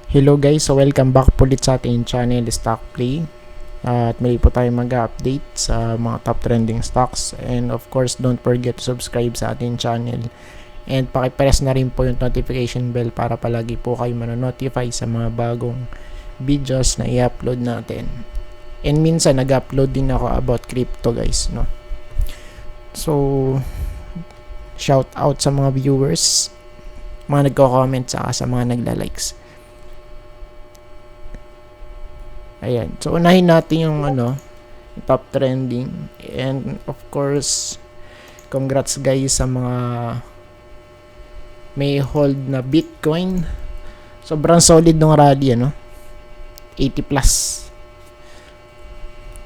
Hello guys, so welcome back po ulit sa ating channel Stock Play. At muli po tayo mag-update sa mga top trending stocks, and of course don't forget to subscribe sa ating channel and pakipress na rin po yung notification bell para palagi po kayo manonotify sa mga bagong videos na i-upload natin. And minsan nag-upload din ako about crypto guys, no? So shout out sa mga viewers, mga nagko-comment sa mga nagla-likes. Ayan. So, unahin natin yung top trending. And, of course, congrats guys sa mga may hold na Bitcoin. Sobrang solid ng rally, 80 plus.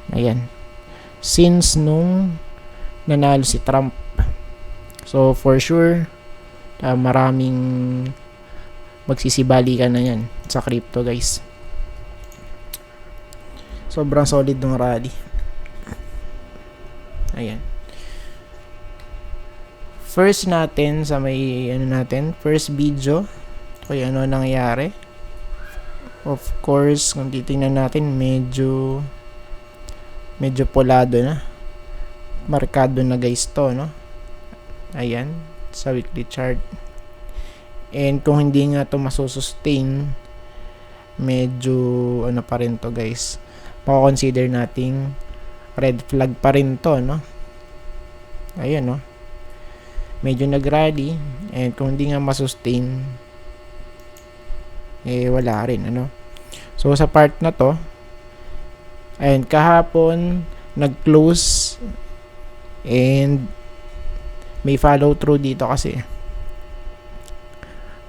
Ayan. Since nung nanalo si Trump. So, for sure, maraming magsisibalikan na yan sa crypto guys. Sobrang solid ng rally. Ayan. First natin sa may first video. Okay, ano nangyari? Of course, kung titingnan natin, medyo polado na. Markado na guys to, no? Ayan, sa weekly chart. And kung hindi nga to masusustain, medyo pa rin to guys. Consider nating red flag pa rin to, no? Ayan, no? Medyo nag-rally, and kung hindi nga masustain, wala rin, So, sa part na to, ayan, kahapon, nag-close, and may follow through dito kasi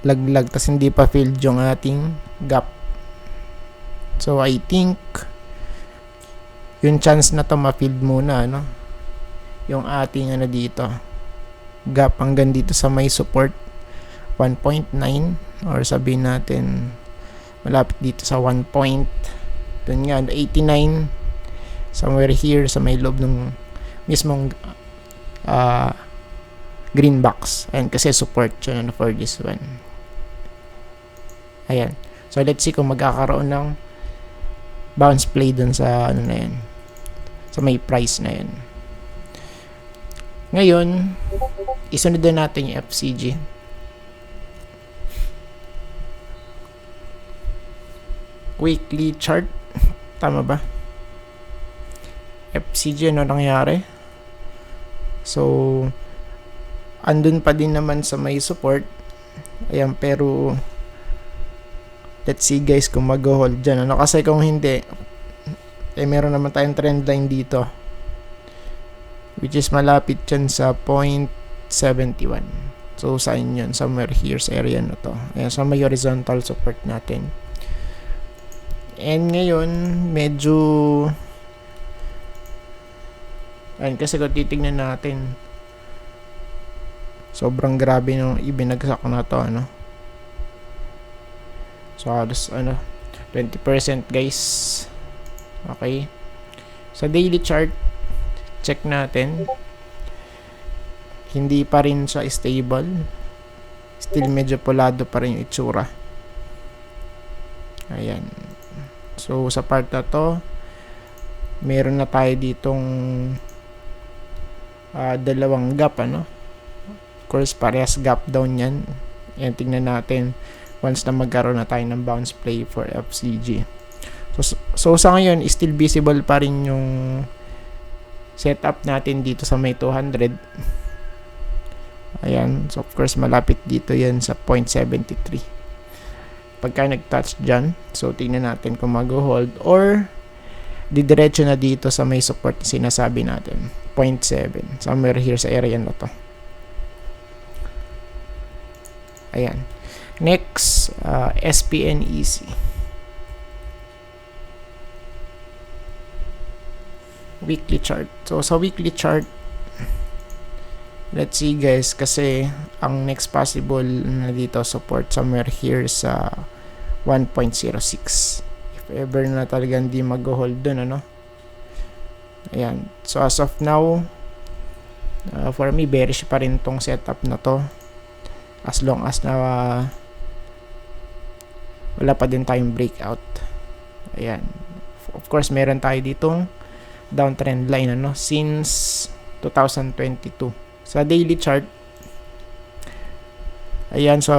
laglag, tas hindi pa filled yung ating gap. So, I think yung chance na to ma-field muna, yung ating dito gap hanggang dito sa may support 1.9, or sabihin natin malapit dito sa 1 point, dun nga 89, somewhere here sa may loob ng mismong green box, and kasi support yun for this one. Ayan, so let's see kung magkakaroon ng bounce play dun sa na yan, sa may price na yan. Ngayon, isunod na natin yung FCG. Weekly chart. Tama ba? FCG, ano nangyari? So, andun pa din naman sa may support. Ayan, pero let's see guys kung mag-hold dyan. Kasi kung hindi, meron naman tayong trend line dito, which is malapit dyan sa 0.71. So, saan yun? Somewhere here sa area na to. Ayan, sa may horizontal support natin. And ngayon, medyo ayan, kasi kung titignan natin, sobrang grabe nung ibinagsak na to, So, halos 20% guys. Okay. Sa daily chart, check natin. Hindi pa rin siya stable. Still medyo polado pa rin yung itsura. Ayan. So, sa part na to, meron na tayo ditong dalawang gap, Of course, parehas gap down yan. Yan, tingnan natin once na magkaroon na tayo ng bounce play for FCG. So sa ngayon, still visible pa rin yung setup natin dito sa may 200. Ayan. So, of course, malapit dito yan sa 0.73. Pagka nag-touch dyan, so, tingnan natin kung mag-hold or didiretso na dito sa may support na sinasabi natin. 0.7. Somewhere here sa area na to. Ayan. Next, SPNEC. Weekly chart. So, sa weekly chart, let's see guys, kasi ang next possible na dito support somewhere here sa 1.06. If ever na talaga hindi mag-hold dun, Ayan. So, as of now, for me, bearish pa rin tong setup na to. As long as na wala pa din tayong breakout. Ayan. Of course, meron tayo ditong downtrend line since 2022. Sa daily chart, ayan, so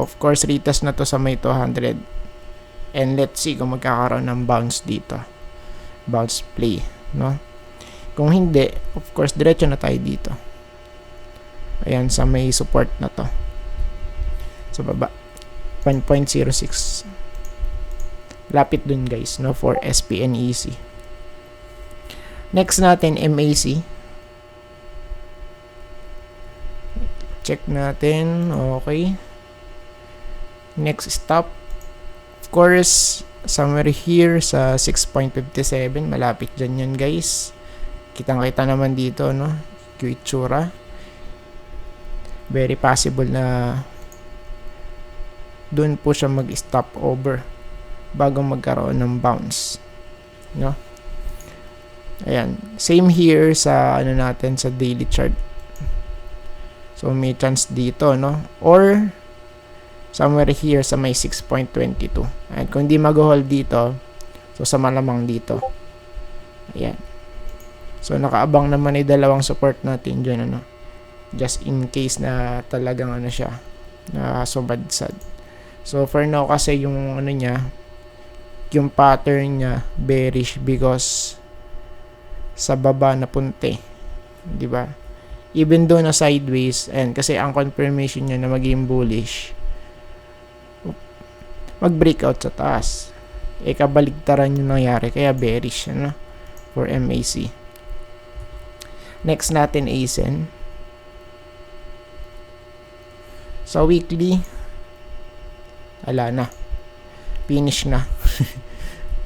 of course retest na to sa may 200. And let's see kung magkakaroon ng bounce dito. Bounce play, Kung hindi, of course, diretso na tayo dito. Ayan, sa may support na to. Sa baba. 1.06. Lapit dun guys, for SPNEC. Next natin, MAC. Check natin. Okay. Next stop. Of course, somewhere here sa 6.57. Malapit dyan yan guys. Kitang-kita naman dito, Itsura. Very possible na dun po siya mag-stop over bago magkaroon ng bounce. Ayan. Same here sa natin sa daily chart. So may chance dito, or somewhere here sa may 6.22. And kung di mag-hold dito, so sa malamang dito. Ayan. So nakaabang naman ay dalawang support natin dyan, just in case na talagang siya na sumadsad. So for now kasi yung niya, yung pattern niya bearish because sa baba na punte, di ba? Even though na sideways, and kasi ang confirmation niya na maging bullish, mag-breakout sa taas. Kabaligtaran yung nangyari, kaya bearish, for MAC. Next natin, ASEN. Sa weekly, ala na. Finish na.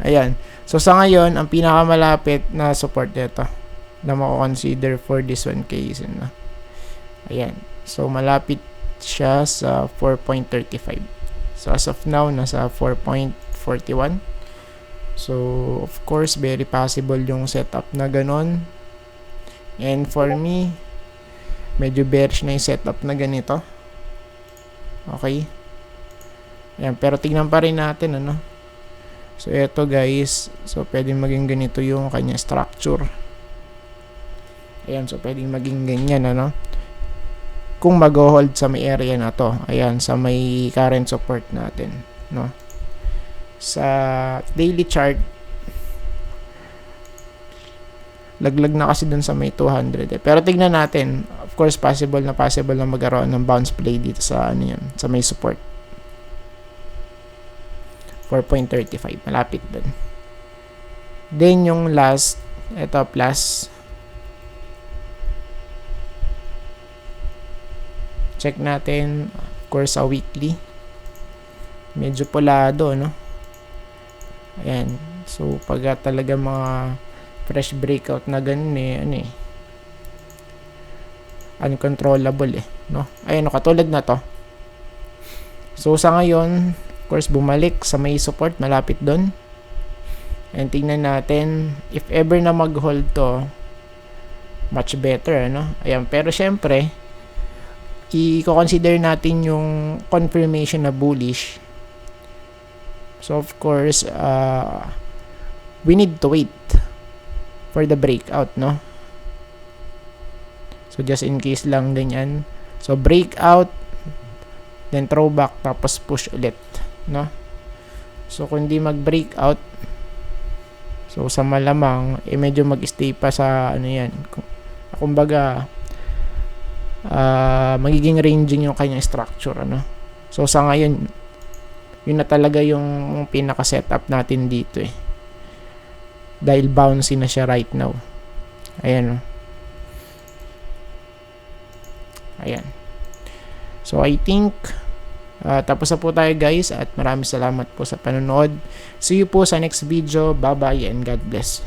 Ayan. So, sa ngayon, ang pinakamalapit na support nito na mako-consider for this one case. Ayan. So, malapit siya sa 4.35. So, as of now, nasa 4.41. So, of course, very possible yung setup na ganon. And for me, medyo bearish na yung setup na ganito. Okay. Ayan, pero tignan pa rin natin, So, eto guys. So, pwedeng maging ganito yung kanya structure. Ayan, so pwedeng maging ganyan, Kung mag-hold sa may area na to. Ayan, sa may current support natin, Sa daily chart, laglag na kasi dun sa may 200 Pero tignan natin, of course possible na magkaroon ng bounce play dito sa sa may support. 4.35, malapit dun. Then yung last, ito plus. Check natin, of course sa weekly. Medyo polado, Ayan. So pag talaga mga fresh breakout na ganun uncontrollable Ayan, katulad na to. So sa ngayon, of course bumalik sa may support, malapit doon. And tingnan natin if ever na mag-hold to, much better, Ayan, pero syempre i-consider natin yung confirmation na bullish. So of course we need to wait for the breakout, So just in case lang ganyan. So breakout, then throwback, tapos push ulit, So kung di mag-breakout, so sa malamang medyo mag-stay pa sa yan. Kumbaga magiging ranging yung kanyang structure, So sa ngayon, yun na talaga yung pinaka-setup natin dito dahil bouncy na siya right now. Ayan, Ayan. So I think tapos na po tayo guys, at maraming salamat po sa panonood. See you po sa next video. Bye bye and God bless.